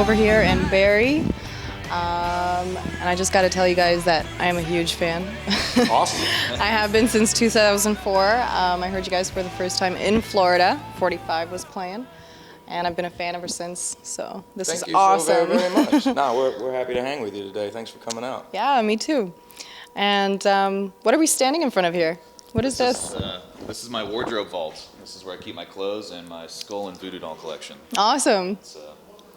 Over here and Barry. And I just got to tell you guys that I am a huge fan. Awesome. I have been since 2004. I heard you guys for the first time in Florida. 45 was playing. And I've been a fan ever since, so this is awesome. Thank you so very much. No, we're happy to hang with you today. Thanks for coming out. Yeah, me too. And what are we standing in front of here? What is this? This is my wardrobe vault. This is where I keep my clothes and my skull and voodoo doll collection. Awesome. It's,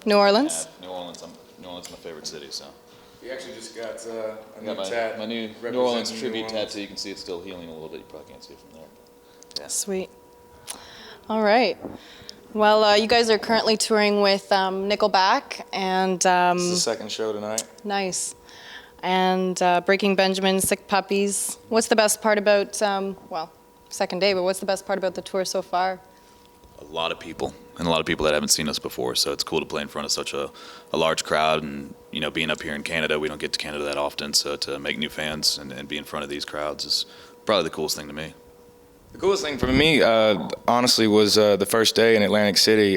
New Orleans? New Orleans. New Orleans is my favorite city, so. You actually just got a new my new New Orleans tribute tattoo. You can see it's still healing a little bit. You probably can't see it from there. Yeah. Sweet. All right. Well, you guys are currently touring with Nickelback, and This is the second show tonight. nice. And Breaking Benjamin, Sick Puppies. What's the best part about, second day, but what's the best part about the tour so far? A lot of people, and a lot of people that haven't seen us before, so it's cool to play in front of such a large crowd. And being up here in Canada, we don't get to Canada that often, so to make new fans and be in front of these crowds is probably the coolest thing to me. The coolest thing for me, honestly, was the first day in Atlantic City.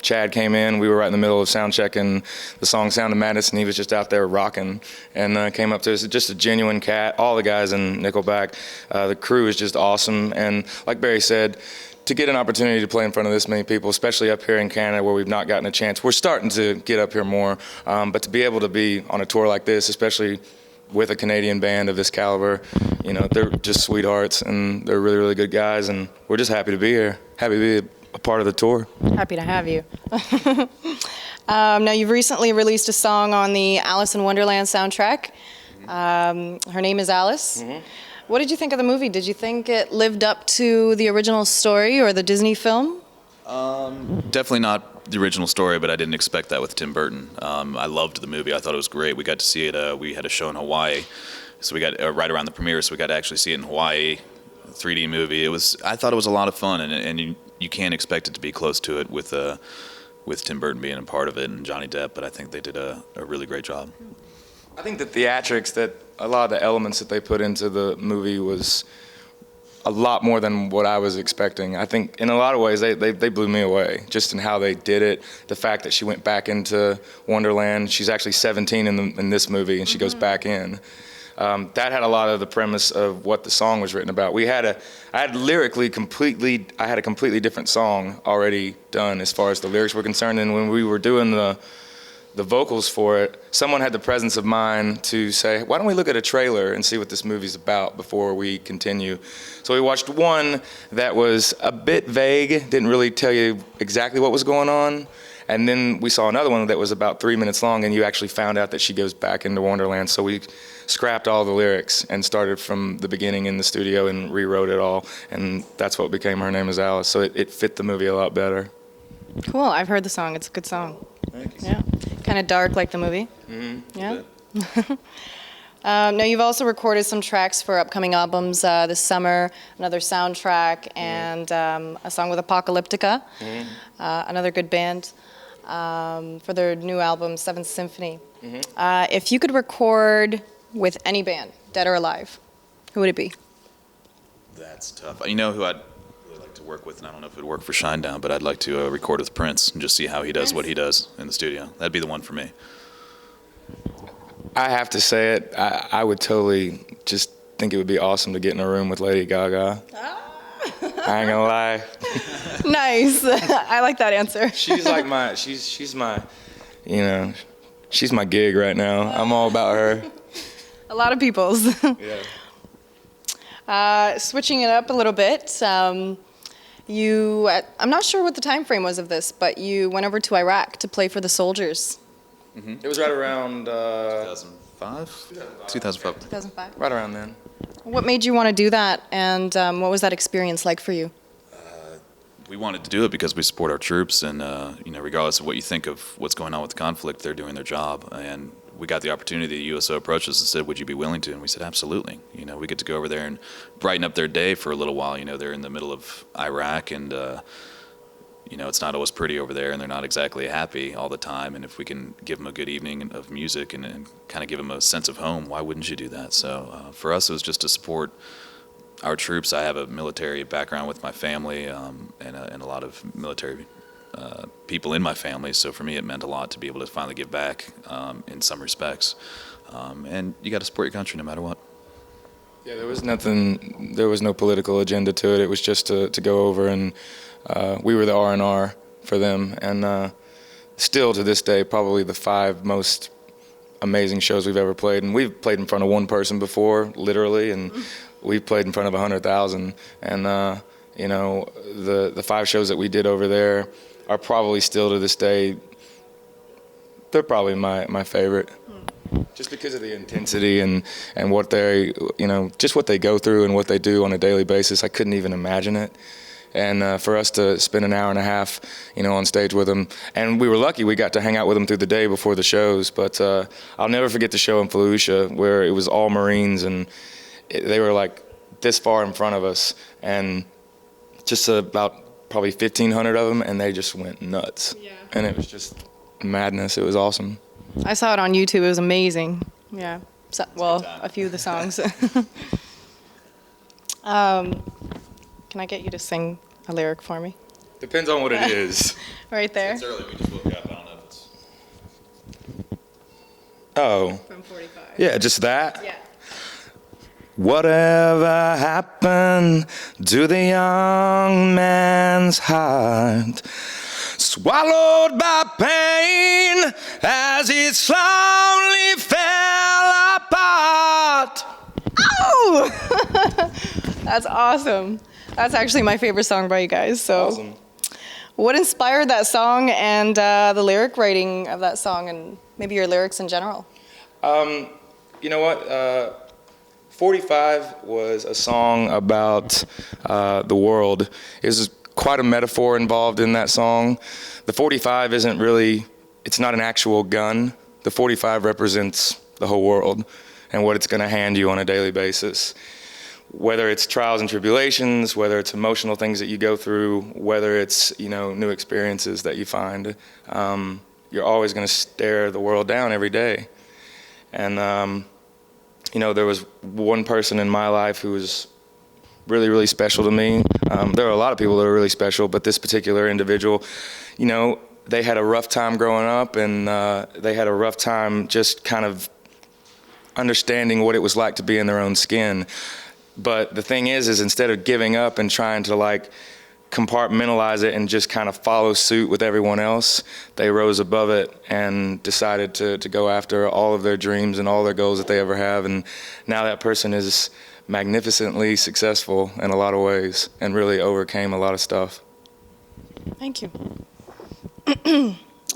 Chad came in. We were right in the middle of sound checking the song Sound of Madness, and he was just out there rocking and came up to us. Just a genuine cat. All the guys in Nickelback. The crew is just awesome. And like Barry said, to get an opportunity to play in front of this many people, especially up here in Canada where we've not gotten a chance, we're starting to get up here more. But to be able to be on a tour like this, especially with a Canadian band of this caliber, they're just sweethearts and they're really, really good guys, and we're just happy to be here, happy to be a part of the tour. Happy to have you. Now, you've recently released a song on the Alice in Wonderland soundtrack. Her name is Alice. Mm-hmm. What did you think of the movie? Did you think it lived up to the original story or the Disney film? Definitely not the original story, but I didn't expect that with Tim Burton. I loved the movie. I thought it was great. We got to see it. We had a show in Hawaii, so we got right around the premiere, so we got to actually see it in Hawaii, 3D movie. I thought it was a lot of fun, and you can't expect it to be close to it with Tim Burton being a part of it and Johnny Depp, but I think they did a really great job. I think the theatrics, that a lot of the elements that they put into the movie was a lot more than what I was expecting. I think in a lot of ways they blew me away, just in how they did it. The fact that she went back into Wonderland. She's actually 17 in this movie, and she goes back in. That had a lot of the premise of what the song was written about. I had a completely different song already done as far as the lyrics were concerned, and when we were doing the vocals for it, someone had the presence of mind to say, why don't we look at a trailer and see what this movie's about before we continue? So we watched one that was a bit vague, didn't really tell you exactly what was going on, and then we saw another one that was about 3 minutes long, and you actually found out that she goes back into Wonderland. So we scrapped all the lyrics and started from the beginning in the studio and rewrote it all, and that's what became Her Name is Alice. So it fit the movie a lot better. Cool. I've heard the song. It's a good song. Thank you. Yeah. Kind of dark like the movie. Mm-hmm. Yeah. Now, you've also recorded some tracks for upcoming albums this summer, another soundtrack, and a song with Apocalyptica, another good band, for their new album, Seventh Symphony. If you could record with any band, dead or alive, who would it be? That's tough. You know who I'd really like to work with, and I don't know if it would work for Shinedown, but I'd like to record with Prince and just see how he does what he does in the studio. That'd be the one for me. I have to say it, I would totally just think it would be awesome to get in a room with Lady Gaga. I ain't gonna lie. Nice. I like that answer. She's like she's my gig right now. I'm all about her. A lot of people's. Yeah. Switching it up a little bit, I'm not sure what the time frame was of this, but you went over to Iraq to play for the soldiers. Mm-hmm. It was right around 2005? 2005. 2005. Right around then. What made you want to do that, and what was that experience like for you? We wanted to do it because we support our troops, and regardless of what you think of what's going on with the conflict, they're doing their job. And we got the opportunity. The USO approached us and said, "Would you be willing to?" And we said, "Absolutely." We get to go over there and brighten up their day for a little while. They're in the middle of Iraq, and it's not always pretty over there, and they're not exactly happy all the time. And if we can give them a good evening of music and kind of give them a sense of home, why wouldn't you do that? So for us, it was just to support our troops. I have a military background with my family, and a lot of military people in my family. So for me, it meant a lot to be able to finally give back in some respects. And you got to support your country no matter what. Yeah, there was no political agenda to it. It was just to go over, and we were the R&R for them. And still to this day, probably the 5 most amazing shows we've ever played. And we've played in front of one person before, literally, and we've played in front of 100,000. And you know, the 5 shows that we did over there are probably still to this day, they're probably my favorite. Just because of the intensity and what they, you know, just what they go through and what they do on a daily basis. I couldn't even imagine it. And for us to spend an hour and a half, you know, on stage with them, and we were lucky we got to hang out with them through the day before the shows. But I'll never forget the show in Fallujah where it was all Marines, and they were like this far in front of us, and just about probably 1,500 of them, and they just went nuts. Yeah. And it was just madness. It was awesome. I saw it on YouTube. It was amazing. Yeah. So, well, a few of the songs. Can I get you to sing a lyric for me? Depends on what it is. Right there. It's early. We just woke up. I don't know if it's... Oh. From 45. Yeah, just that? Yeah. Whatever happened to the young man's heart? Swallowed by pain as he slowly fell apart. Oh! That's awesome. That's actually my favorite song by you guys. So, Awesome. What inspired that song and the lyric writing of that song, and maybe your lyrics in general? You know what? 45 was a song about the world. There's quite a metaphor involved in that song. The 45 isn't really, it's not an actual gun. The 45 represents the whole world and what it's going to hand you on a daily basis. Whether it's trials and tribulations, whether it's emotional things that you go through, whether it's, you know, new experiences that you find, you're always going to stare the world down every day. And, you know, there was one person in my life who was really, really special to me. There are a lot of people that are really special, but this particular individual, you know, they had a rough time growing up, and they had a rough time just kind of understanding what it was like to be in their own skin. But the thing is instead of giving up and trying to like compartmentalize it and just kind of follow suit with everyone else, they rose above it and decided to go after all of their dreams and all their goals that they ever have. And now that person is magnificently successful in a lot of ways and really overcame a lot of stuff. Thank you.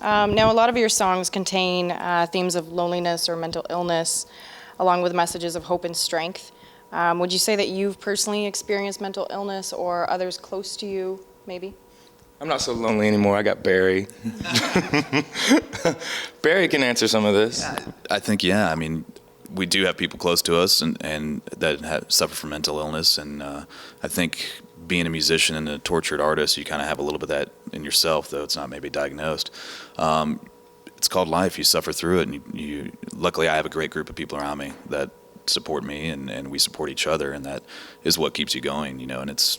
Now, a lot of your songs contain themes of loneliness or mental illness, along with messages of hope and strength. Would you say that you've personally experienced mental illness, or others close to you, maybe? I'm not so lonely anymore. I got Barry. Barry can answer some of this. I think, yeah. I mean, we do have people close to us and that suffer from mental illness. And I think being a musician and a tortured artist, you kind of have a little bit of that in yourself, though it's not maybe diagnosed. It's called life. You suffer through it. And you luckily, I have a great group of people around me that support me, and we support each other, and that is what keeps you going, you know. And it's,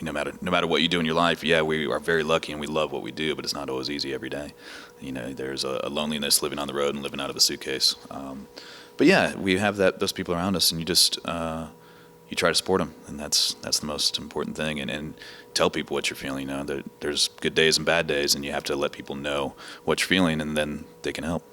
no matter what you do in your life, yeah, we are very lucky and we love what we do, but it's not always easy every day. You know, there's a loneliness living on the road and living out of a suitcase. But yeah, we have those people around us, and you just you try to support them, and that's the most important thing. And tell people what you're feeling. You know, there's good days and bad days, and you have to let people know what you're feeling, and then they can help.